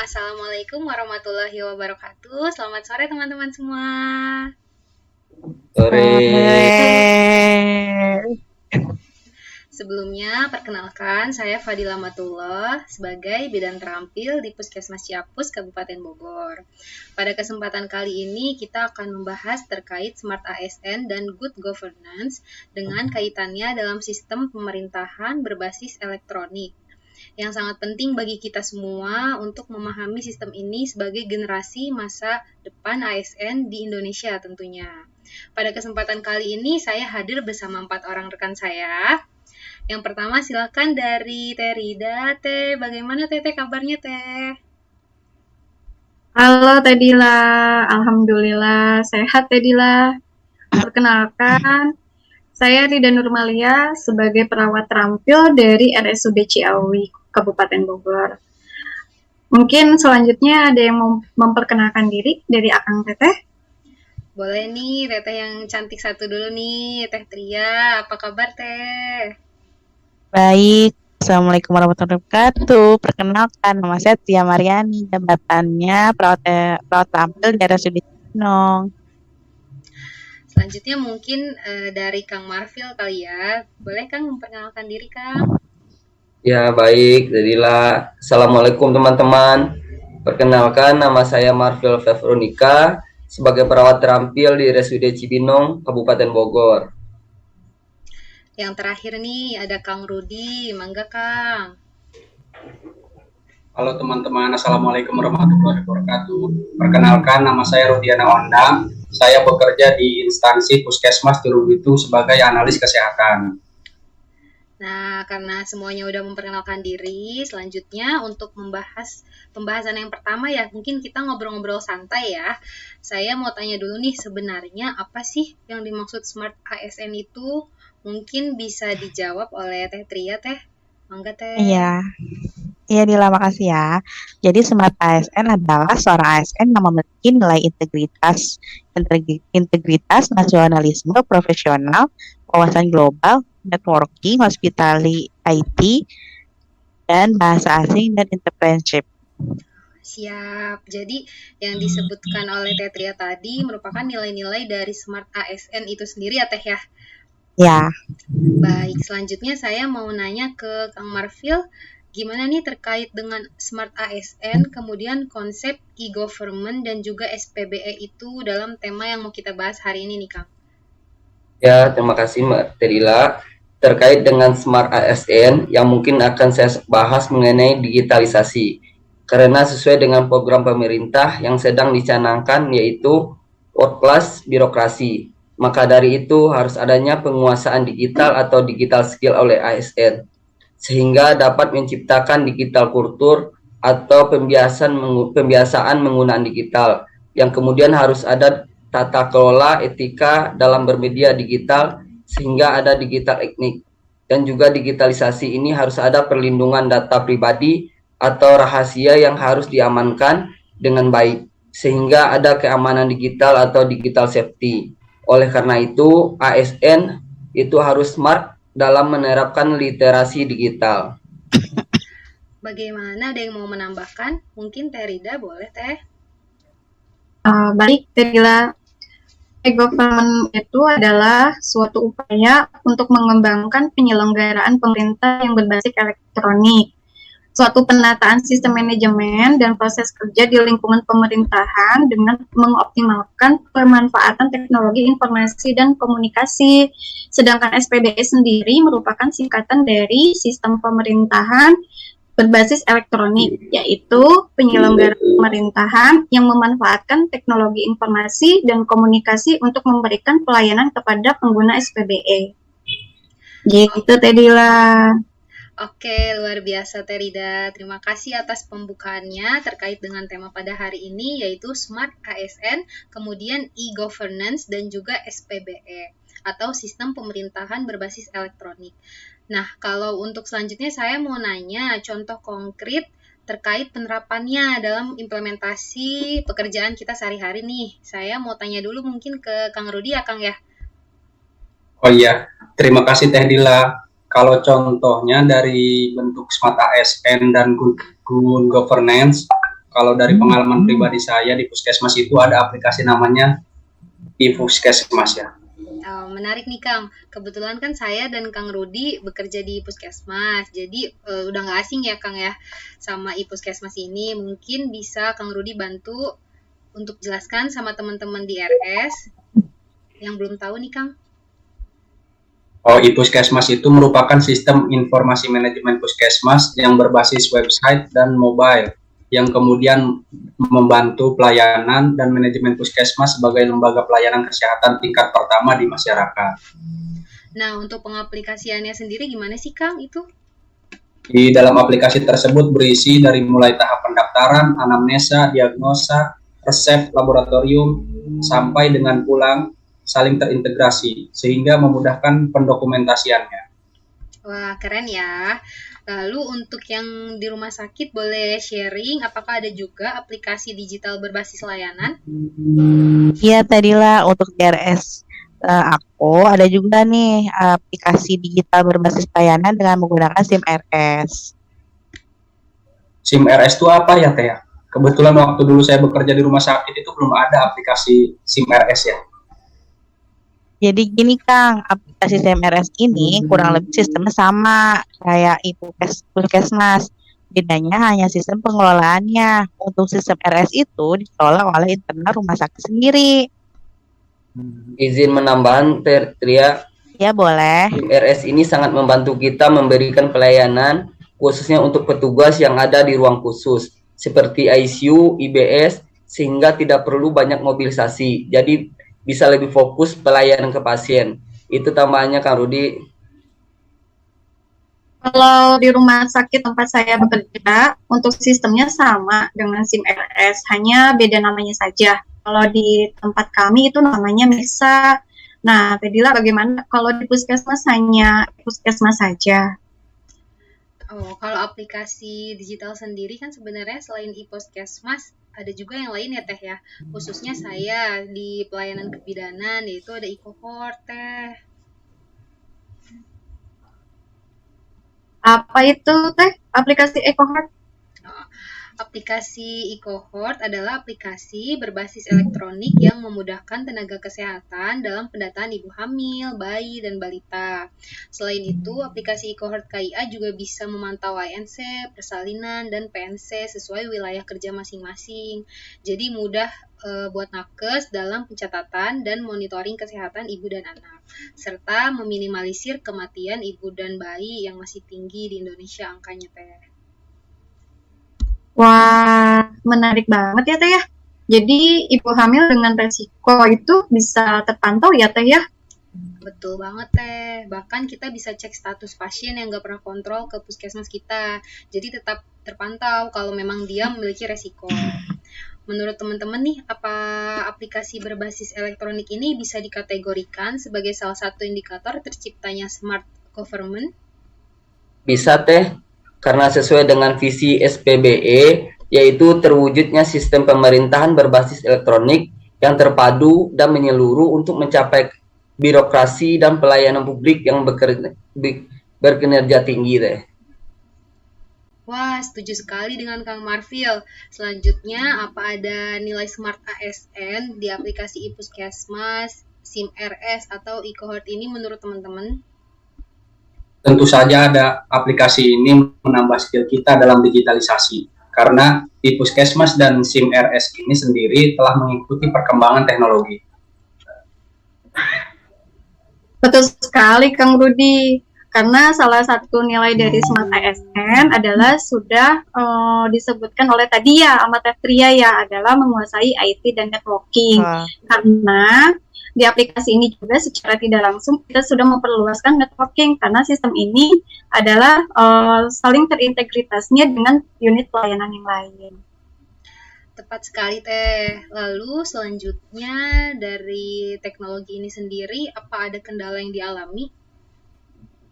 Assalamualaikum warahmatullahi wabarakatuh. Selamat sore teman-teman semua. Sore. Sore. Sebelumnya, perkenalkan saya Fadila Matullah sebagai bidan terampil di Puskesmas Ciapus, Kabupaten Bogor. Pada kesempatan kali ini, kita akan membahas terkait Smart ASN dan Good Governance dengan kaitannya dalam sistem pemerintahan berbasis elektronik, yang sangat penting bagi kita semua untuk memahami sistem ini sebagai generasi masa depan ASN di Indonesia tentunya. Pada kesempatan kali ini saya hadir bersama 4 orang rekan saya. Yang pertama silakan dari Teh Rida. Teh, bagaimana Teh kabarnya Teh? Halo Teh Dila, Alhamdulillah sehat Teh Dila. Perkenalkan, saya Rida Nurmalia sebagai perawat terampil dari RSUD Ciawi, Kabupaten Bogor. Mungkin selanjutnya ada yang mau memperkenalkan diri dari Akang Teteh. Boleh nih, Teh yang cantik satu dulu nih, Teh Tria. Apa kabar Teh? Baik. Assalamualaikum warahmatullahi wabarakatuh. Perkenalkan, nama saya Tia Mariani. Jabatannya perawat tampil di RSUD Cibinong. Selanjutnya mungkin dari Kang Marfil kali ya. Boleh Kang memperkenalkan diri Kang? Ya, baik. Jadilah. Assalamualaikum teman-teman. Perkenalkan, nama saya Marfil Fevronika sebagai perawat terampil di RSUD Cibinong, Kabupaten Bogor. Yang terakhir nih ada Kang Rudi. Mangga Kang. Halo teman-teman, Assalamualaikum warahmatullahi wabarakatuh. Perkenalkan, nama saya Rudiana Ondang. Saya bekerja di instansi Puskesmas Jurubitu sebagai analis kesehatan. Nah, karena semuanya udah memperkenalkan diri, selanjutnya untuk membahas pembahasan yang pertama ya, mungkin kita ngobrol-ngobrol santai ya. Saya mau tanya dulu nih, sebenarnya apa sih yang dimaksud Smart ASN itu? Mungkin bisa dijawab oleh Teh Tria, Teh. Mangga, Teh. Iya Dila, makasih ya. Jadi Smart ASN adalah seorang ASN yang memiliki nilai integritas, nasionalisme, profesional, wawasan global, networking, hospitality, IT, dan bahasa asing dan entrepreneurship. Siap. Jadi yang disebutkan oleh Teh Tria tadi merupakan nilai-nilai dari Smart ASN itu sendiri ya, Teh ya? Ya. Baik, selanjutnya saya mau nanya ke Kang Marfil, gimana nih terkait dengan Smart ASN, kemudian konsep e-government dan juga SPBE itu dalam tema yang mau kita bahas hari ini nih Kang. Ya, terima kasih Mbak Terila. Terkait dengan Smart ASN yang mungkin akan saya bahas mengenai digitalisasi. Karena sesuai dengan program pemerintah yang sedang dicanangkan yaitu World Class Birokrasi. Maka dari itu harus adanya penguasaan digital atau digital skill oleh ASN. Sehingga dapat menciptakan digital kultur atau pembiasaan menggunakan digital yang kemudian harus ada tata kelola etika dalam bermedia digital sehingga ada digital etnik, dan juga digitalisasi ini harus ada perlindungan data pribadi atau rahasia yang harus diamankan dengan baik sehingga ada keamanan digital atau digital safety. Oleh karena itu ASN itu harus smart dalam menerapkan literasi digital. Bagaimana, ada yang mau menambahkan? Mungkin Teh Rida boleh Teh? Baik Teh Dila, e-government itu adalah suatu upaya untuk mengembangkan penyelenggaraan pemerintah yang berbasis elektronik, suatu penataan sistem manajemen dan proses kerja di lingkungan pemerintahan dengan mengoptimalkan pemanfaatan teknologi informasi dan komunikasi. Sedangkan SPBE sendiri merupakan singkatan dari sistem pemerintahan berbasis elektronik, yaitu penyelenggara pemerintahan yang memanfaatkan teknologi informasi dan komunikasi untuk memberikan pelayanan kepada pengguna SPBE. Gitu Teh Dila. Oke, luar biasa Teh Rida. Terima kasih atas pembukaannya terkait dengan tema pada hari ini yaitu Smart ASN, kemudian e-governance dan juga SPBE atau sistem pemerintahan berbasis elektronik. Nah, kalau untuk selanjutnya saya mau nanya contoh konkret terkait penerapannya dalam implementasi pekerjaan kita sehari-hari nih. Saya mau tanya dulu mungkin ke Kang Rudi ya Kang ya. Oh iya, terima kasih Teh Dila. Kalau contohnya dari bentuk Smart ASN dan Good Governance, Kalau dari pengalaman pribadi saya di Puskesmas itu ada aplikasi namanya iPuskesmas ya. Oh, menarik nih Kang. Kebetulan kan saya dan Kang Rudi bekerja di Puskesmas. Jadi udah nggak asing ya Kang ya sama iPuskesmas ini. Mungkin bisa Kang Rudi bantu untuk jelaskan sama teman-teman di RS yang belum tahu nih Kang. Oh, iPuskesmas itu merupakan sistem informasi manajemen puskesmas yang berbasis website dan mobile, yang kemudian membantu pelayanan dan manajemen puskesmas sebagai lembaga pelayanan kesehatan tingkat pertama di masyarakat. Nah, untuk pengaplikasiannya sendiri gimana sih Kang itu? Di dalam aplikasi tersebut berisi dari mulai tahap pendaftaran, anamnesa, diagnosa, resep laboratorium, sampai dengan pulang saling terintegrasi, sehingga memudahkan pendokumentasiannya. Wah, keren ya. Lalu untuk yang di rumah sakit boleh sharing apakah ada juga aplikasi digital berbasis layanan? Iya tadi lah untuk DRS aku ada juga nih aplikasi digital berbasis layanan dengan menggunakan SIM RS. SIM RS itu apa ya, Teh? Kebetulan waktu dulu saya bekerja di rumah sakit itu belum ada aplikasi SIM RS ya. Jadi gini Kang, aplikasi SIM RS ini kurang lebih sistemnya sama kayak Puskesmas. Bedanya hanya sistem pengelolaannya. Untuk sistem RS itu dikelola oleh internal rumah sakit sendiri. Izin menambahkan, Tria. Ya boleh. SIM RS ini sangat membantu kita memberikan pelayanan khususnya untuk petugas yang ada di ruang khusus seperti ICU, IBS, sehingga tidak perlu banyak mobilisasi. Jadi bisa lebih fokus pelayanan ke pasien. Itu tambahannya Kang Rudi. Kalau di rumah sakit tempat saya bekerja, untuk sistemnya sama dengan SIM RS, hanya beda namanya saja. Kalau di tempat kami itu namanya Mirsa. Nah, Fedila bagaimana kalau di Puskesmas hanya Puskesmas saja? Oh, kalau aplikasi digital sendiri kan sebenarnya selain iPuskesmas ada juga yang lain ya Teh ya. Khususnya saya di pelayanan kebidanan yaitu ada iCohort Teh. Apa itu Teh? Aplikasi EcoHeart? Aplikasi iCohort adalah aplikasi berbasis elektronik yang memudahkan tenaga kesehatan dalam pendataan ibu hamil, bayi, dan balita. Selain itu, aplikasi iCohort KIA juga bisa memantau ANC, persalinan, dan PNC sesuai wilayah kerja masing-masing. Jadi mudah buat nakes dalam pencatatan dan monitoring kesehatan ibu dan anak, serta meminimalisir kematian ibu dan bayi yang masih tinggi di Indonesia angkanya Teh. Wah, menarik banget ya Teh ya. Jadi ibu hamil dengan resiko itu bisa terpantau ya Teh ya? Betul banget Teh. Bahkan kita bisa cek status pasien yang nggak pernah kontrol ke puskesmas kita. Jadi tetap terpantau kalau memang dia memiliki resiko. Menurut teman-teman nih, apa aplikasi berbasis elektronik ini bisa dikategorikan sebagai salah satu indikator terciptanya smart government? Bisa Teh, karena sesuai dengan visi SPBE, yaitu terwujudnya sistem pemerintahan berbasis elektronik yang terpadu dan menyeluruh untuk mencapai birokrasi dan pelayanan publik yang berkinerja tinggi Teh. Wah, setuju sekali dengan Kang Marfil. Selanjutnya, apa ada nilai Smart ASN di aplikasi iPuskesmas, SIM RS, atau iCohort ini menurut teman-teman? Tentu saja ada aplikasi ini menambah skill kita dalam digitalisasi. Karena iPuskesmas dan SIM RS ini sendiri telah mengikuti perkembangan teknologi. Betul sekali Kang Rudi. Karena salah satu nilai dari Smart ASN adalah sudah disebutkan oleh tadi ya, sama Teh Tria ya, adalah menguasai IT dan networking. Karena di aplikasi ini juga secara tidak langsung kita sudah memperluaskan networking karena sistem ini adalah saling terintegritasnya dengan unit pelayanan yang lain. Tepat sekali Teh. Lalu selanjutnya dari teknologi ini sendiri, apa ada kendala yang dialami?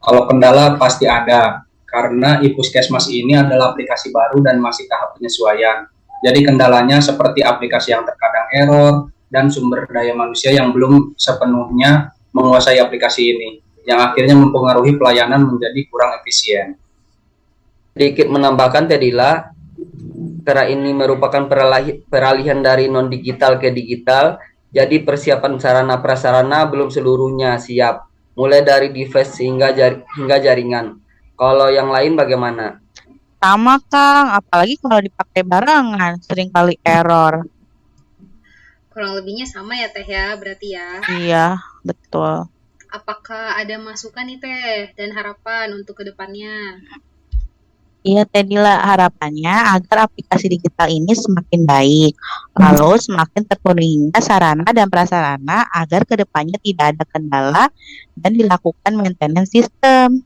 Kalau kendala pasti ada, karena iPuskesmas ini adalah aplikasi baru dan masih tahap penyesuaian. Jadi kendalanya seperti aplikasi yang terkadang error, dan sumber daya manusia yang belum sepenuhnya menguasai aplikasi ini, yang akhirnya mempengaruhi pelayanan menjadi kurang efisien. Sedikit menambahkan Teh Dila, karena ini merupakan peralihan dari non-digital ke digital, jadi persiapan sarana prasarana belum seluruhnya siap, mulai dari device hingga jaringan. Kalau yang lain bagaimana? Sama Kang, apalagi kalau dipakai barengan, sering kali error. Kurang lebihnya sama ya Teh ya, berarti ya. Iya, betul. Apakah ada masukan nih Teh dan harapan untuk kedepannya? Iya, Tedila, harapannya agar aplikasi digital ini semakin baik, lalu semakin terpenuhinya sarana dan prasarana agar kedepannya tidak ada kendala dan dilakukan maintenance sistem.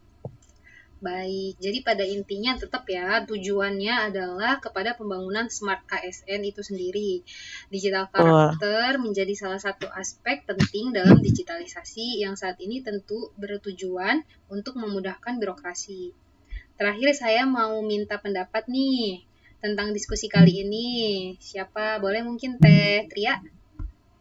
Baik, jadi pada intinya tetap ya, tujuannya adalah kepada pembangunan Smart KSN itu sendiri. Digital Betul. karakter menjadi salah satu aspek penting dalam digitalisasi yang saat ini tentu bertujuan untuk memudahkan birokrasi. Terakhir saya mau minta pendapat nih tentang diskusi kali ini. Siapa? Boleh mungkin Teh Tria?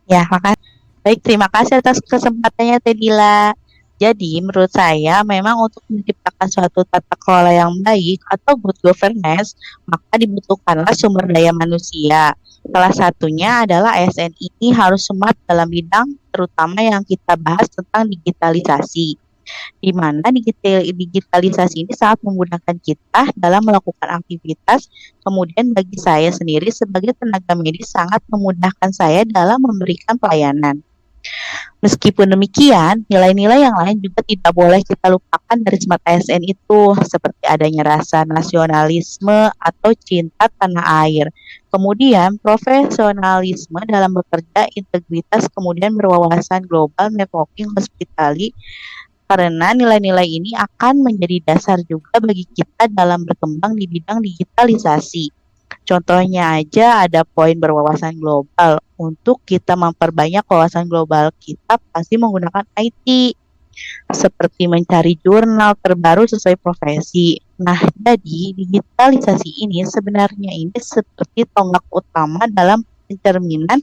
Ya, makasih. Baik, terima kasih atas kesempatannya, Tedila. Jadi, menurut saya, memang untuk menciptakan suatu tata kelola yang baik atau good governance, maka dibutuhkanlah sumber daya manusia. Salah satunya adalah ASN ini harus smart dalam bidang terutama yang kita bahas tentang digitalisasi. Di mana digitalisasi ini sangat memudahkan kita dalam melakukan aktivitas. Kemudian bagi saya sendiri sebagai tenaga medis sangat memudahkan saya dalam memberikan pelayanan. Meskipun demikian, nilai-nilai yang lain juga tidak boleh kita lupakan dari Smart ASN itu, seperti adanya rasa nasionalisme atau cinta tanah air. Kemudian, profesionalisme dalam bekerja, integritas, kemudian berwawasan global, networking, hospitality, karena nilai-nilai ini akan menjadi dasar juga bagi kita dalam berkembang di bidang digitalisasi. Contohnya aja ada poin berwawasan global. Untuk kita memperbanyak wawasan global kita pasti menggunakan IT. Seperti mencari jurnal terbaru sesuai profesi. Nah, jadi digitalisasi ini sebenarnya ini seperti tonggak utama dalam pencerminan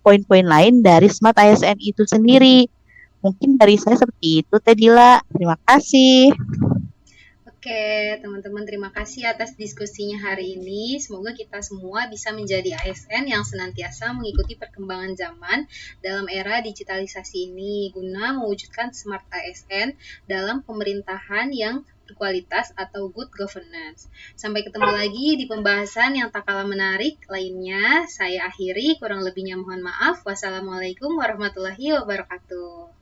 poin-poin lain dari Smart ASN itu sendiri. Mungkin dari saya seperti itu, Tedila. Terima kasih. Oke, teman-teman terima kasih atas diskusinya hari ini. Semoga kita semua bisa menjadi ASN yang senantiasa mengikuti perkembangan zaman dalam era digitalisasi ini guna mewujudkan Smart ASN dalam pemerintahan yang berkualitas atau good governance. Sampai ketemu lagi di pembahasan yang tak kalah menarik lainnya. Saya akhiri, kurang lebihnya mohon maaf. Wassalamualaikum warahmatullahi wabarakatuh.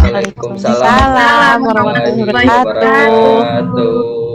Waalaikumsalam warahmatullahi wabarakatuh.